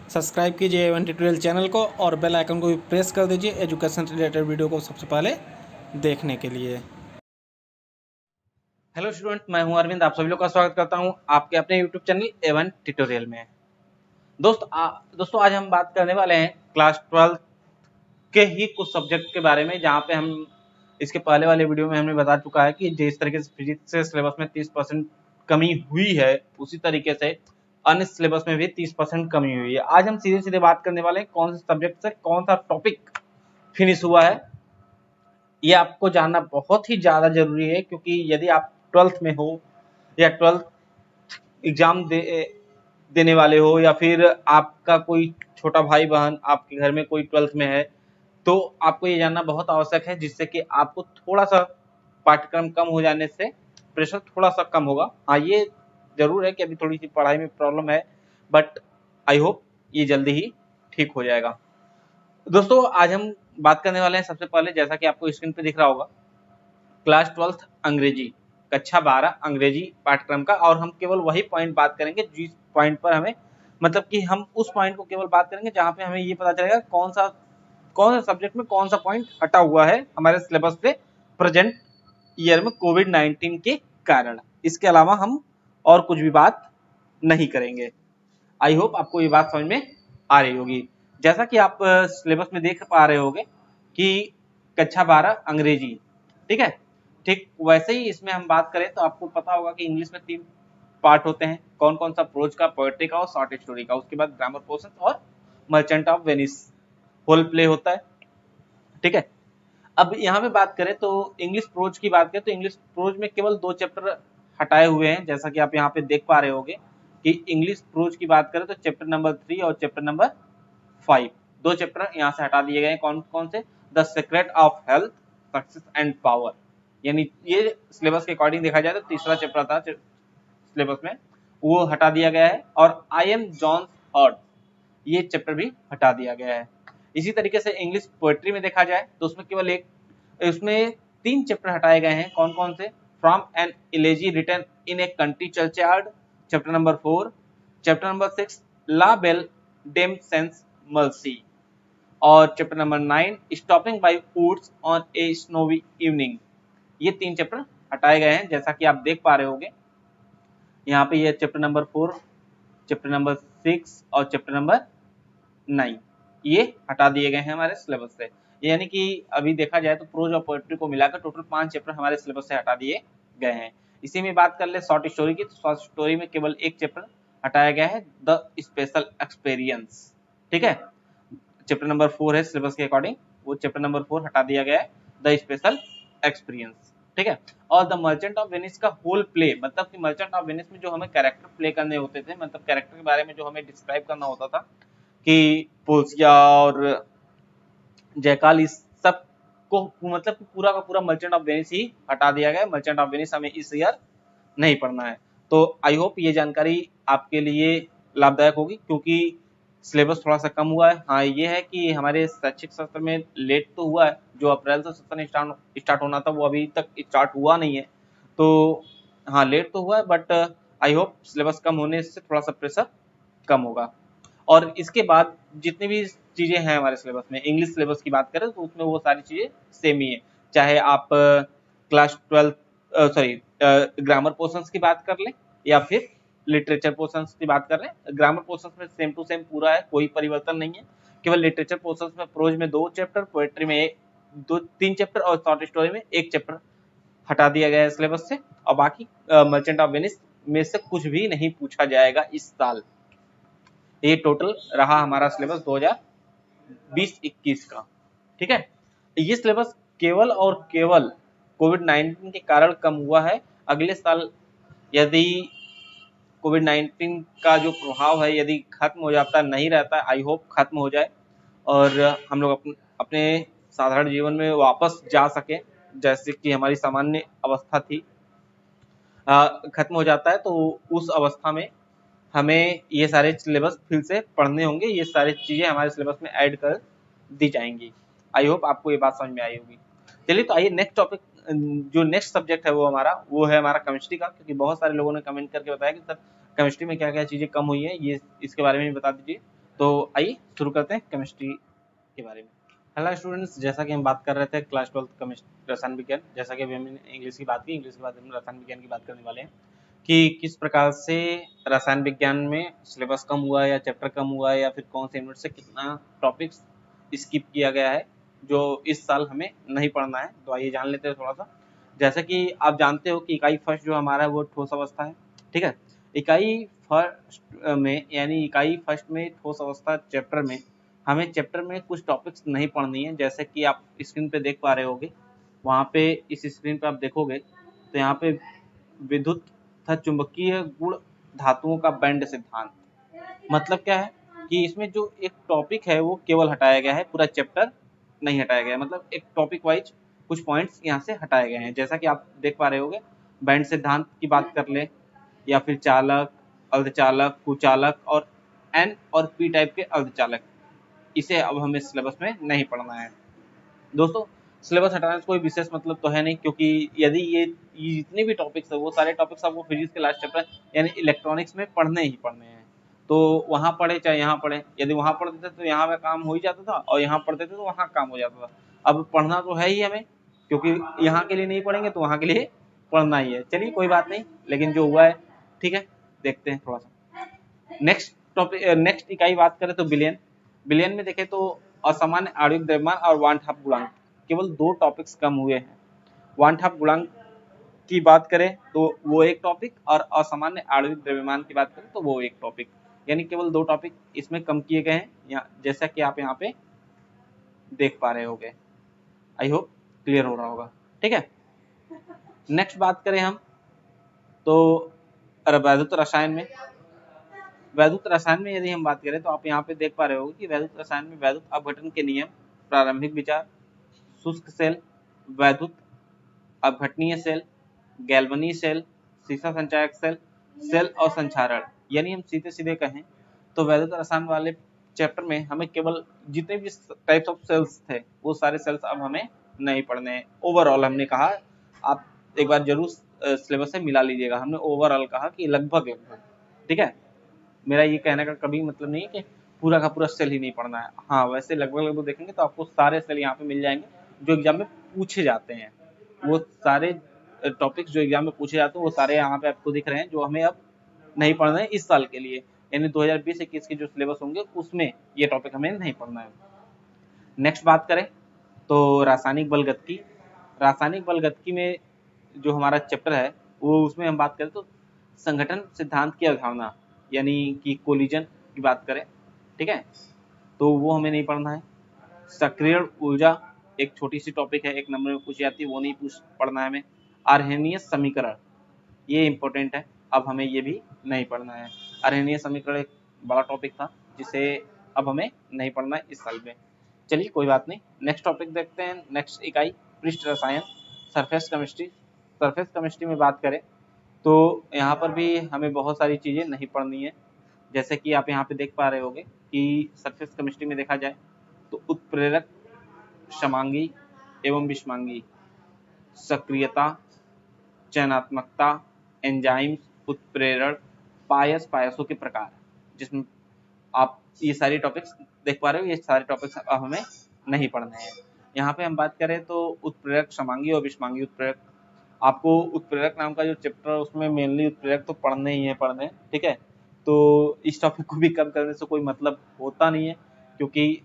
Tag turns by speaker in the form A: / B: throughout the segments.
A: Subscribe कीजिए A1 tutorial channel को और बेल आइकन को भी प्रेस कर दीजिए एजुकेशन रिलेटेड वीडियो को सबसे पहले देखने के लिए।
B: हेलो स्टूडेंट, मैं हूं अरविंद। आप सभी लोग का स्वागत करता हूं आपके अपने यूट्यूब चैनल A1 ट्यूटोरियल में। दोस्तों आज हम बात करने वाले हैं क्लास 12 के ही कुछ सब्जेक्ट के बारे में, जहां पे हम इसके पहले वाले वीडियो में हमने बता चुका है कि जिस तरीके से फिजिक्स से सिलेबस में 30% कमी हुई है, उसी तरीके से अन्य सिलेबस में भी 30% कमी हुई है। आज हम सीधे सीधे बात करने वाले हैं कौन से सब्जेक्ट से कौन सा टॉपिक फिनिश हुआ है। ये आपको जानना बहुत ही ज्यादा जरूरी है, क्योंकि यदि आप 12th में हो या 12th एग्जाम देने वाले हो, या फिर आपका कोई छोटा भाई बहन आपके घर में कोई 12th में है, तो आपको ये जानना बहुत आवश्यक है, जिससे कि आपको थोड़ा सा पाठ्यक्रम कम हो जाने से प्रेशर थोड़ा सा कम होगा। हाँ, ये जरूर है कि अभी थोड़ी सी पढ़ाई में प्रॉब्लम है, बट आई होप ये जल्दी ही ठीक हो जाएगा। दोस्तों आज हम बात करने वाले हैं सबसे पहले, जैसा कि आपको स्क्रीन पे दिख रहा होगा, क्लास 12th अंग्रेजी, कक्षा 12 अंग्रेजी पाठ्यक्रम का। और हम केवल वही पॉइंट बात करेंगे जिस पॉइंट पर हमें, मतलब कि हम उस पॉइंट को केवल बात करेंगे जहां पे हमें ये पता चलेगा कौन सा सब्जेक्ट में कौन सा पॉइंट हटा हुआ है हमारे सिलेबस से प्रेजेंट ईयर में कोविड-19 के कारण। इसके अलावा हम और कुछ भी बात नहीं करेंगे। आई होप आपको ये बात समझ में आ रही होगी। जैसा कि आप सिलेबस में देख पा रहे होंगे कि कक्षा 12 अंग्रेजी, ठीक है, ठीक वैसे ही इसमें हम बात करें तो आपको पता होगा कि इंग्लिश में 3 पार्ट होते हैं। कौन कौन सा? प्रोज का, पोएट्री का और शॉर्ट स्टोरी का। उसके बाद ग्रामर पोर्शन और merchant of Venice whole play होता है, ठीक है। अब यहाँ पे बात करें तो इंग्लिश प्रोज की बात करें तो इंग्लिश प्रोज में केवल 2 चैप्टर हटाए हुए हैं, जैसा कि आप यहाँ पे देख पा रहे होंगे कि इंग्लिश प्रोज की बात करें तो चैप्टर नंबर 3 और चैप्टर नंबर 5, 2 चैप्टर यहाँ से हटा दिए गए हैं। कौन कौन से? The secret of health, success and power, यानी ये सिलेबस के अकॉर्डिंग देखा जाए तो तीसरा चैप्टर था सिलेबस में, वो हटा दिया गया है। और आई एम जॉन हर्ट, ये चैप्टर भी हटा दिया गया है। इसी तरीके से इंग्लिश पोएट्री में देखा जाए तो उसमें केवल उसमें 3 चैप्टर हटाए गए हैं। कौन कौन से? From an elegy written in a country churchyard, chapter number 4, chapter number 6 La Belle Dame sans Merci, और chapter number 9 stopping by woods on a snowy evening. ये 3 चैप्टर हटाए गए हैं, जैसा कि आप देख पा रहे होंगे यहाँ पे। ये चैप्टर नंबर 4, चैप्टर नंबर 6 और चैप्टर नंबर 9 ये हटा दिए गए हैं हमारे सिलेबस से। यानी कि अभी देखा जाए तो प्रोज और पोएट्री को मिलाकर टोटल 5 चैप्टर हमारे सिलेबस से हटा दिए गए हैं। इसी में बात कर ले शॉर्ट स्टोरी की, तो शॉर्ट स्टोरी में केवल एक चैप्टर हटाया गया है, द स्पेशल एक्सपीरियंस, ठीक है। चैप्टर नंबर 4 है सिलेबस के अकॉर्डिंग, वो चैप्टर नंबर 4 हटा दिया गया है, द स्पेशल एक्सपीरियंस, ठीक है। और द मर्चेंट ऑफ वेनिस का होल प्ले, मतलब कि मर्चेंट ऑफ वेनिस में जो हमें कैरेक्टर प्ले करने होते थे, मतलब कैरेक्टर के बारे में जो हमें डिस्क्राइब करना होता था कि पोल्सिया और जयकाल, इस सब को मतलब कि पूरा का पूरा मर्चेंट ऑफ वेनिस ही हटा दिया गया। मर्चेंट ऑफ वेनिस हमें इस ईयर नहीं पढ़ना है। तो आई होप ये जानकारी आपके लिए लाभदायक होगी, क्योंकि सिलेबस थोड़ा सा कम हुआ है। हाँ, ये है कि हमारे शैक्षिक सत्र में लेट तो हुआ है, जो अप्रैल से सत्र स्टार्ट होना था वो अभी तक स्टार्ट हुआ नहीं है। तो हाँ, लेट तो हुआ है, बट आई होप सिलेबस कम होने से थोड़ा सा प्रेशर कम होगा। और इसके बाद जितनी भी चीजें हैं हमारे सिलेबस में, इंग्लिश सिलेबस की बात करें तो उसमें वो सारी चीजें सेम ही है। चाहे आप क्लास 12 ग्रामर पोर्शंस की बात कर लें या फिर लिटरेचर पोर्शंस की बात कर लें, ग्रामर पोर्शंस में सेम टू सेम पूरा है, कोई परिवर्तन नहीं है। केवल लिटरेचर पोर्शंस में प्रोज में 2 चैप्टर, पोएट्री में 3 चैप्टर और शॉर्ट स्टोरी में 1 चैप्टर हटा दिया गया है सिलेबस से। और बाकी मर्चेंट ऑफ वेनिस में से कुछ भी नहीं पूछा जाएगा इस साल। ये टोटल रहा हमारा सिलेबस 2020-21 का, ठीक है। ये सिलेबस केवल और केवल कोविड-19 के कारण कम हुआ है। अगले साल यदि कोविड-19 का जो प्रभाव है यदि खत्म हो जाता, नहीं रहता, आई होप खत्म हो जाए और हम लोग अपने साधारण जीवन में वापस जा सके, जैसे कि हमारी सामान्य अवस्था थी, खत्म हो जाता है, तो उस अवस्था में हमें ये सारे सिलेबस फिर से पढ़ने होंगे। ये सारी चीजें हमारे सिलेबस में ऐड कर दी जाएंगी। आई होप आपको ये बात समझ में आई होगी। चलिए तो आइए नेक्स्ट टॉपिक, जो नेक्स्ट सब्जेक्ट है वो है हमारा केमिस्ट्री का, क्योंकि बहुत सारे लोगों ने कमेंट करके बताया कि सर केमिस्ट्री में क्या क्या चीजें कम हुई है, ये इसके बारे में भी बता दीजिए। तो आइए शुरू करते हैं केमिस्ट्री के बारे में। हेलो स्टूडेंट्स, जैसा कि हम बात कर रहे थे क्लास 12 केमिस्ट्री रसायन विज्ञान, जैसा कि अभी हमने इंग्लिश की बात की, इंग्लिश के बाद हम रसायन विज्ञान की बात करने वाले हैं कि किस प्रकार से रसायन विज्ञान में सिलेबस कम हुआ है या चैप्टर कम हुआ है या फिर कौन से यूनिट से कितना टॉपिक्स स्किप किया गया है जो इस साल हमें नहीं पढ़ना है। तो आइए जान लेते हैं थोड़ा सा। जैसा कि आप जानते हो कि इकाई फर्स्ट जो हमारा है वो ठोस अवस्था है, ठीक है। इकाई फर्स्ट में यानी इकाई फर्स्ट में ठोस अवस्था चैप्टर में हमें चैप्टर में कुछ टॉपिक्स नहीं पढ़नी है। जैसे कि आप स्क्रीन पे देख पा रहे होगे, वहाँ पे इस स्क्रीन पे आप देखोगे तो यहाँ पे विद्युत तथा चुंबकीय गुण धातुओं का बैंड सिद्धांत, मतलब क्या है कि इसमें जो एक टॉपिक है वो केवल हटाया गया है, पूरा चैप्टर नहीं हटाया गया है। मतलब एक टॉपिक वाइज कुछ पॉइंट्स यहाँ से हटाए गए हैं। जैसा कि आप देख पा रहे होगे, बैंड सिद्धांत की बात कर ले या फिर चालक, अर्धचालक, कुचालक और एन और पी टाइप के अर्धचालक, इसे अब हमें सिलेबस में नहीं पढ़ना है। दोस्तों, सिलेबस हटाने से कोई विशेष मतलब तो है नहीं, क्योंकि यदि ये जितने भी टॉपिक्स है वो सारे टॉपिक्स आपको फिजिक्स के लास्ट चैप्टर यानी इलेक्ट्रॉनिक्स में पढ़ने ही पढ़ने हैं। तो वहाँ पढ़े चाहे यहाँ पढ़े, यदि वहाँ पढ़ते थे तो यहाँ पे काम हो ही जाता था और यहाँ पढ़ते थे तो वहाँ काम हो जाता था। अब पढ़ना तो है ही हमें, क्योंकि यहाँ के लिए नहीं पढ़ेंगे तो वहाँ के लिए पढ़ना ही है। चलिए कोई बात नहीं, लेकिन जो हुआ है ठीक है, देखते हैं थोड़ा सा। नेक्स्ट टॉपिक, नेक्स्ट इकाई बात करें तो बिलियन। बिलियन में देखें तो असामान्य आणविक द्रव्यमान और वान-हाफ गुणांक, केवल 2 टॉपिक्स कम हुए हैं। वान-हाफ गुणांक की बात करें तो वो एक टॉपिक और असामान्य आणविक द्रव्यमान की बात करें तो वो एक टॉपिक, यानी केवल 2 टॉपिक इसमें कम किए गए हैं, जैसा कि आप यहाँ पे देख पा रहे होगे। आई होप क्लियर हो रहा होगा, ठीक है। नेक्स्ट बात करें हम तो वैद्युत रसायन में। वैद्युत रसायन में यदि हम बात करें तो आप यहाँ पे देख पा रहे होगे कि वैद्युत रसायन में वैद्युत अपघटन के नियम, प्रारंभिक विचार, शुष्क सेल, वैद्युत अपघटनीय सेल, गैल्वनी सेल, सीसा संचायक सेल, सेल और संचारण, यानी हम सीधे सीधे कहें तो वैद्युत रसायन वाले चैप्टर में हमें केवल जितने भी टाइप्स ऑफ सेल्स थे वो सारे सेल्स अब हमें नहीं पढ़ने हैं। ओवरऑल हमने कहा, आप एक बार जरूर सिलेबस से मिला लीजिएगा, हमने ओवरऑल कहा कि लगभग लगभग, ठीक है। मेरा ये कहने का कभी मतलब नहीं है कि पूरा का पूरा सेल ही नहीं पढ़ना है। हाँ, वैसे लगभग लगभग देखेंगे तो आपको सारे सेल यहाँ पे मिल जाएंगे जो एग्जाम में पूछे जाते हैं। वो सारे टॉपिक्स जो एग्जाम में पूछे जाते हैं वो सारे यहाँ पे आपको दिख रहे हैं, जो हमें अब नहीं पढ़ना है इस साल के लिए, यानी 2020-21 के जो सिलेबस होंगे उसमें ये टॉपिक हमें नहीं पढ़ना है। नेक्स्ट बात करें तो रासायनिक बलगतिकी। रासायनिक बलगतिकी में जो हमारा चैप्टर है वो, उसमें हम बात करें तो संगठन सिद्धांत की अवधारणा यानी कि कोलिजन की बात करें, ठीक है, तो वो हमें नहीं पढ़ना है। सक्रिय ऊर्जा एक छोटी सी टॉपिक है, एक नंबर में पूछी जाती है, वो नहीं पढ़ना है हमें। अर्हेनियस समीकरण ये इंपॉर्टेंट है, अब हमें ये भी नहीं पढ़ना है। अर्हेनियस समीकरण एक बड़ा टॉपिक था जिसे अब हमें नहीं पढ़ना है इस साल में। चलिए कोई बात नहीं, नेक्स्ट टॉपिक देखते हैं। नेक्स्ट इकाई पृष्ठ रसायन, सरफेस केमिस्ट्री। सरफेस केमिस्ट्री में बात करें तो यहाँ पर भी हमें बहुत सारी चीज़ें नहीं पढ़नी है। जैसे कि आप यहाँ पे देख पा रहे होगे कि सरफेस केमिस्ट्री में देखा जाए तो उत्प्रेरक, क्षमांगी एवं विषमांगी, सक्रियता, चयनात्मकता, एंजाइम्स, उत्प्रेरण, पायसों के प्रकार, जिसमें आप ये सारी टॉपिक्स देख पा रहे हो, ये सारे टॉपिक्स अब हमें नहीं पढ़ने हैं। यहाँ पे हम बात करें तो उत्प्रेरक, क्षमांगी और विषमांगी उत्प्रेरक, आपको उत्प्रेरक नाम का जो चैप्टर है उसमें मेनली उत्प्रेरक तो पढ़ने ही है पढ़ने, ठीक है। तो इस टॉपिक को भी कम करने से कोई मतलब होता नहीं है, क्योंकि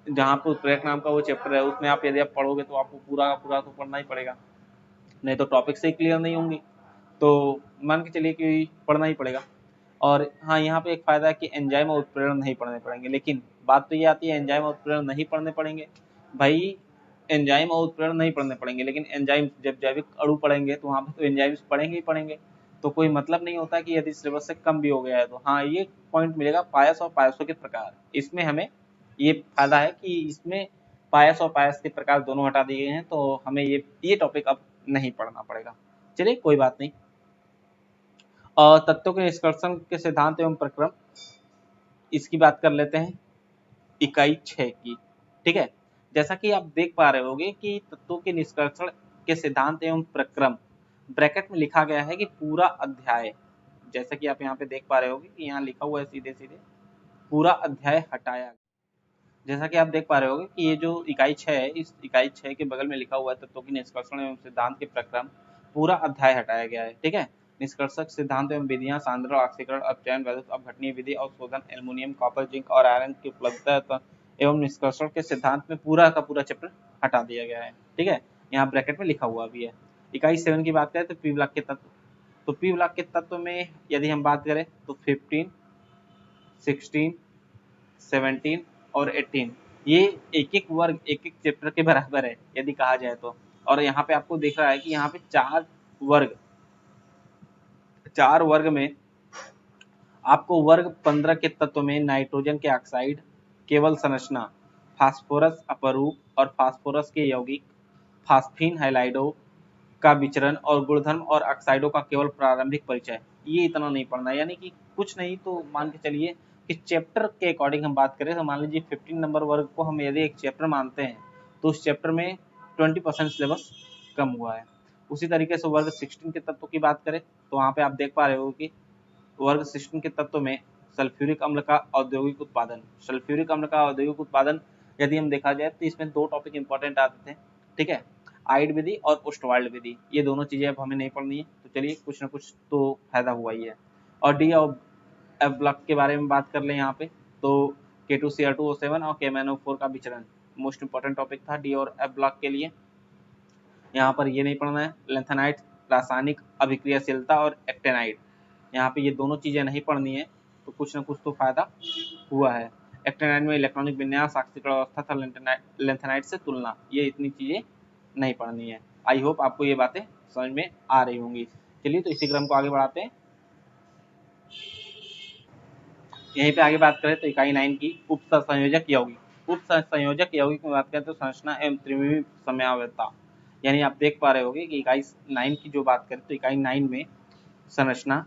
B: जहाँ पे उत्प्रेरक नाम का वो चैप्टर है उसमें आप यदि आप पढ़ोगे तो आपको पूरा का पूरा तो पढ़ना ही पड़ेगा, नहीं तो टॉपिक से ही क्लियर नहीं होंगी। तो मान के चलिए कि पढ़ना ही पड़ेगा। और हाँ, यहाँ पे एक फायदा है कि एंजाइम और उत्प्रेरण नहीं पढ़ने पड़ेंगे, लेकिन बात तो ये आती है एंजाइम और उत्प्रेरण नहीं पढ़ने पड़ेंगे भाई। एंजाइम और उत्प्रेरण नहीं पढ़ने पड़ेंगे, लेकिन एंजाइम जब जैविक अणु पढ़ेंगे तो वहाँ पे तो एंजाइम्स पढ़ेंगे ही पढ़ेंगे। तो कोई मतलब नहीं होता कि यदि सिलेबस से कम भी हो गया है तो हाँ, ये पॉइंट मिलेगा पायस और पायसों के प्रकार। इसमें हमें ये फायदा है कि इसमें पायस और पायस के प्रकार दोनों हटा दिए गए हैं, तो हमें ये टॉपिक अब नहीं पढ़ना पड़ेगा। चलिए कोई बात नहीं। और तत्वों के निष्कर्षण के सिद्धांत एवं प्रक्रम, इसकी बात कर लेते हैं इकाई 6 की, ठीक है। जैसा कि आप देख पा रहे होगे कि तत्वों के निष्कर्षण के सिद्धांत एवं प्रक्रम ब्रैकेट में लिखा गया है कि पूरा अध्याय, जैसा कि आप यहाँ पे देख पा रहे होगे कि यहाँ लिखा हुआ है सीधे सीधे पूरा अध्याय हटाया। जैसा कि आप देख पा रहे होंगे कि ये जो इकाई 6 है, इस इकाई 6 के बगल में लिखा हुआ है तत्वों की निष्कर्षण एवं सिद्धांत के प्रक्रम, पूरा अध्याय हटाया गया है। ठीक है, निष्कर्षक सिद्धांत एवं विधियां, सांद्रण, ऑक्सीकरण, अपचयन, वैद्युत अपघटनीय विधि और शोधन, एल्युमिनियम, कॉपर, जिंक और आयरन की उपलब्धता एवं निष्कर्षण के सिद्धांत में पूरा का पूरा चैप्टर हटा दिया गया है। ठीक है, यहाँ ब्रैकेट में लिखा हुआ भी है। इकाई 7 की बात करें तो पी ब्लॉक के तत्व, तो पी ब्लॉक के तत्व में यदि हम बात करें तो 15, 16, 17 और 18, ये एक एक वर्ग एक एक चैप्टर के बराबर है यदि कहा जाए तो। और यहाँ पे आपको दिख रहा है कि यहाँ पे चार वर्ग में आपको वर्ग 15 के तत्व में नाइट्रोजन के ऑक्साइड, केवल संरचना, फास्फोरस अपरूप और फास्फोरस के यौगिक, फास्फीन हैलाइडो का विचरण और गुणधर्म और ऑक्साइडों का केवल प्रारंभिक परिचय, ये इतना नहीं पढ़ना है। यानी कि कुछ नहीं तो मान के चलिए कि चैप्टर के अकॉर्डिंग हम बात करें तो मान लीजिए 15 नंबर वर्ग को हम यदि एक चैप्टर मानते हैं तो उस चैप्टर में 20% सिलेबस कम हुआ है। उसी तरीके से वर्ग 16 के तत्वों की बात करें तो वहाँ पे आप देख पा रहे हो कि वर्ग 16 के तत्व में सल्फ्यूरिक अम्ल का औद्योगिक उत्पादन, सल्फ्यूरिक अम्ल का औद्योगिक उत्पादन यदि हम देखा जाए तो इसमें दो टॉपिक इंपॉर्टेंट आते थे। ठीक है, आइड विधि और ओस्टवाल्ड विधि, ये दोनों चीजें अब हमें नहीं पढ़नी है। तो चलिए कुछ ना कुछ तो फायदा हुआ ही है। और डी और एफ ब्लॉक के बारे में बात कर लें यहाँ पे तो K2Cr2O7 और KMnO4 का विचरण मोस्ट इंपॉर्टेंट टॉपिक था डी और एफ ब्लॉक के लिए। यहाँ पर ये नहीं पढ़ना है। लेंथेनाइट, रासायनिक अभिक्रियाशीलता और एक्टेनाइट, यहाँ पे ये दोनों चीजें नहीं पढ़नी है तो कुछ ना कुछ तो फायदा हुआ है। एक्टेनाइट में इलेक्ट्रॉनिक विन्यास, ऑक्सीकरण अवस्था था लेंथेनाइट से तुलना, ये इतनी चीजें नहीं पढ़नी है। आई होप आपको ये बातें समझ में आ रही होंगी। चलिए तो इसी क्रम को आगे बढ़ाते हैं। यहीं पे आगे बात करें तो इकाई 9 की उप संयोजक यौगिक, उप संयोजक यौगिक में बात करें तो संरचना एवं त्रिविमीय समयावता, यानी आप देख पा रहे होंगे कि इकाई 9 की जो बात करें तो इकाई 9 में संरचना,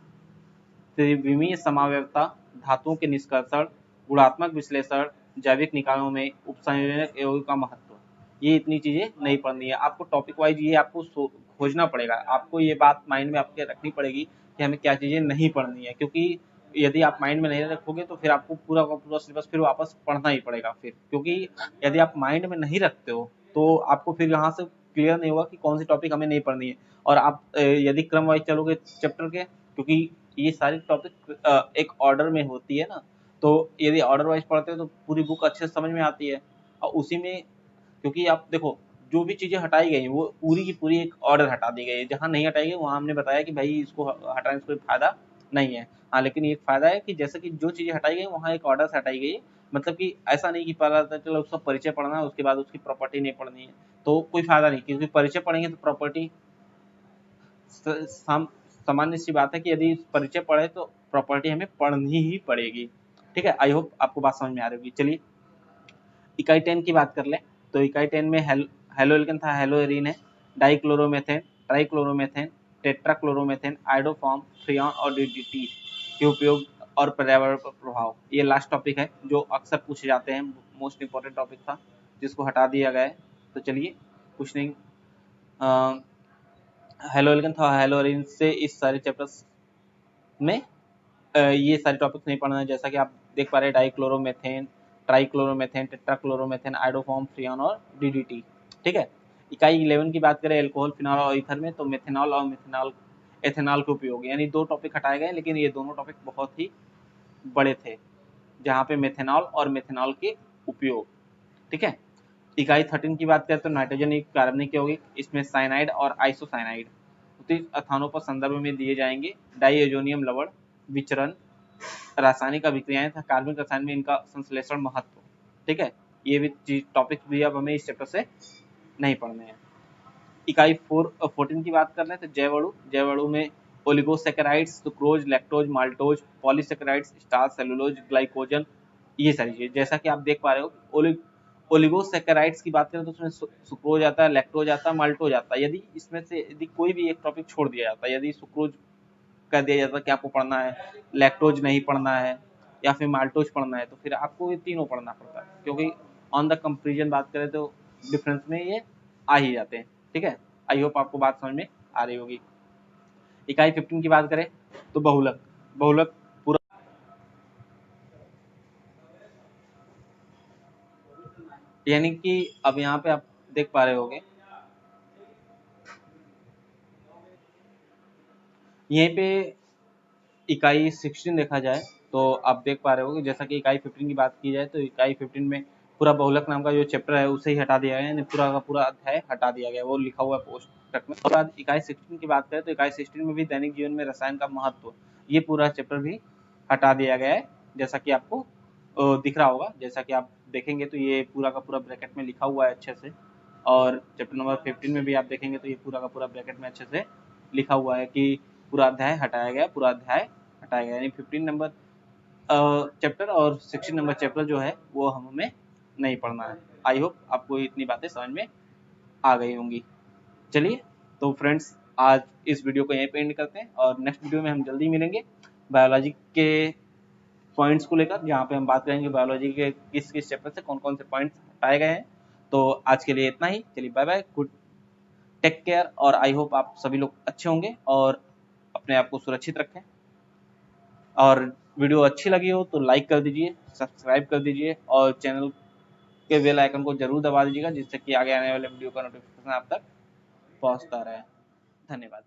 B: त्रिविमीय समावयवता, धातुओं के निष्कर्षण, गुणात्मक विश्लेषण, जैविक निकायों में उपसंयोजक यौगिक का महत्व, ये इतनी चीजें नहीं पढ़नी है। आपको टॉपिक वाइज ये आपको खोजना पड़ेगा, आपको ये बात माइंड में आपके रखनी पड़ेगी कि हमें क्या चीजें नहीं पढ़नी है, क्योंकि यदि आप माइंड में नहीं रखोगे तो फिर आपको पूरा का पूरा सिलेबस फिर वापस पढ़ना ही पड़ेगा फिर, क्योंकि यदि आप माइंड में नहीं रखते हो तो आपको फिर यहाँ से क्लियर नहीं होगा कि कौन सी टॉपिक हमें नहीं पढ़नी है। और आप यदि क्रम वाइज चलोगे चैप्टर के, क्योंकि ये सारी टॉपिक एक ऑर्डर में होती है ना, तो यदि ऑर्डर वाइज पढ़ते हो तो पूरी बुक अच्छे से समझ में आती है। और उसी में क्योंकि आप देखो जो भी चीजें हटाई गई वो पूरी की पूरी एक ऑर्डर हटा दी गई है, जहाँ नहीं हटाई गई वहाँ हमने बताया कि भाई इसको हटाने से कोई फायदा नहीं है। हाँ, लेकिन एक फायदा है कि जैसे कि जो चीजें हटाई गई वहाँ एक ऑर्डर से हटाई गई है, मतलब कि ऐसा नहीं कि पहला चलो उसका परिचय पढ़ना है उसके बाद उसकी प्रॉपर्टी नहीं पढ़नी है, तो कोई फायदा नहीं, क्योंकि परिचय पढ़ेंगे तो प्रॉपर्टी, सामान्य सी बात है कि यदि परिचय पढ़े तो प्रॉपर्टी हमें पढ़नी ही पड़ेगी। ठीक है, आई होप आपको बात समझ में आ रही होगी। चलिए इकाई 10 की बात कर ले तो इकाई 10 में हेलो एल्केन था, हेलोएरीन है, डाइक्लोरोमेथेन, ट्राइक्लोरोमेथेन, टेट्राक्लोरोमेथेन, आइडोफॉर्म, फ्रियॉन और डीडीटी के उपयोग और पर्यावरण पर प्रभाव, ये लास्ट टॉपिक है जो अक्सर पूछे जाते हैं, मोस्ट इंपॉर्टेंट टॉपिक था जिसको हटा दिया गया है। तो चलिए कुछ नहीं, हेलो एल्केन था, हेलोएरीन से इस सारे चैप्टर्स में ये सारे टॉपिक्स नहीं पढ़ना है। जैसा कि आप देख पा रहे हैं डाइक्लोरोमेथेन, ट्राइक्लोरोमेथेन, टेट्राक्लोरोमेथेन, आइडोफॉर्म, फ्रियॉन और डीडीटी। ठीक है, इकाई 11 की बात करें अल्कोहल, फिनॉल और ईथर में तो मेथेनॉल और एथेनॉल के उपयोग, यानी दो टॉपिक हटाए गए लेकिन ये दोनों टॉपिक बहुत ही बड़े थे, जहाँ पे मेथेनॉल और मेथेनॉल के उपयोग। ठीक है, इकाई 13 की बात करें तो नाइट्रोजन एक कार्बनिक यौगिक, इसमें साइनाइड और आइसोसाइनाइड स्थानों पर संदर्भ में दिए जाएंगे, डाइएजोनियम लवण, विचरण, रासायनिक अभिक्रियाएं था, कार्बनिक रसायन में इनका संश्लेषण महत्व। ठीक है, ये भी टॉपिक भी अब हमें इस चैप्टर से नहीं पढ़ने हैं। इकाई 14 की बात कर रहे हैं तो जैव अणु में oligosaccharides, sucrose, lactose, maltose, polysaccharides, starch, cellulose, glycogen, ये सारी चीजें। जैसा कि आप देख पा रहे हो ओलिगोसैकेराइड्स की बात करें तो उसमें सुक्रोज आता है, लैक्टोज आता है, माल्टोज आता है। यदि इसमें से यदि कोई भी एक टॉपिक छोड़ दिया जाता है, यदि सुक्रोज कह दिया जाता है कि आपको पढ़ना है, लैक्टोज नहीं पढ़ना है या फिर माल्टोज पढ़ना है, तो फिर आपको ये तीनों पढ़ना पड़ता है, क्योंकि ऑन द कंपेरिजन बात करें तो डिफरेंस में ये आ ही जाते हैं। ठीक है, आई होप आपको बात समझ में आ रही होगी। इकाई 15 की बात करें तो बहुलक, बहुलक पूरा यानी कि अब यहाँ पे आप देख पा रहे होंगे, यहीं पे इकाई 16 देखा जाए तो आप देख पा रहे होगे, जैसा कि इकाई 15 की बात की जाए तो इकाई 15 में पूरा बहुलक नाम का जो चैप्टर है उसे ही हटा दिया गया, यानी पूरा का पूरा अध्याय हटा दिया गया, वो लिखा हुआ है पुस्तक में। उसके बाद इकाई 16 की बात करें तो इकाई 16 में भी दैनिक जीवन में रसायन का महत्व, ये पूरा चैप्टर भी हटा दिया गया है, जैसा कि आपको दिख रहा होगा। जैसा कि आप देखेंगे तो ये पूरा का पूरा ब्रैकेट में लिखा हुआ है अच्छे से, और चैप्टर नंबर 15 में भी आप देखेंगे तो ये पूरा का पूरा ब्रैकेट में अच्छे से लिखा हुआ है कि पूरा अध्याय हटाया गया, पूरा अध्याय हटाया गया, यानी 15 नंबर चैप्टर और 16 नंबर चैप्टर जो है वो हमें नहीं पढ़ना है। आई होप आपको इतनी बातें समझ में आ गई होंगी। चलिए तो फ्रेंड्स, आज इस वीडियो को यहीं पे एंड करते हैं, और नेक्स्ट वीडियो में हम जल्दी मिलेंगे बायोलॉजी के पॉइंट्स को लेकर, जहाँ पे हम बात करेंगे बायोलॉजी के किस किस चैप्टर से कौन कौन से पॉइंट्स हटाए गए हैं। तो आज के लिए इतना ही, चलिए bye bye, good, take care, और आई होप आप सभी लोग अच्छे होंगे और अपने आप को सुरक्षित रखें। और वीडियो अच्छी लगी हो तो लाइक कर दीजिए, सब्सक्राइब कर दीजिए, और चैनल के बेल आइकन को जरूर दबा दीजिएगा, जिससे कि आगे आने वाले वीडियो का नोटिफिकेशन आप तक पहुंचता रहे। धन्यवाद।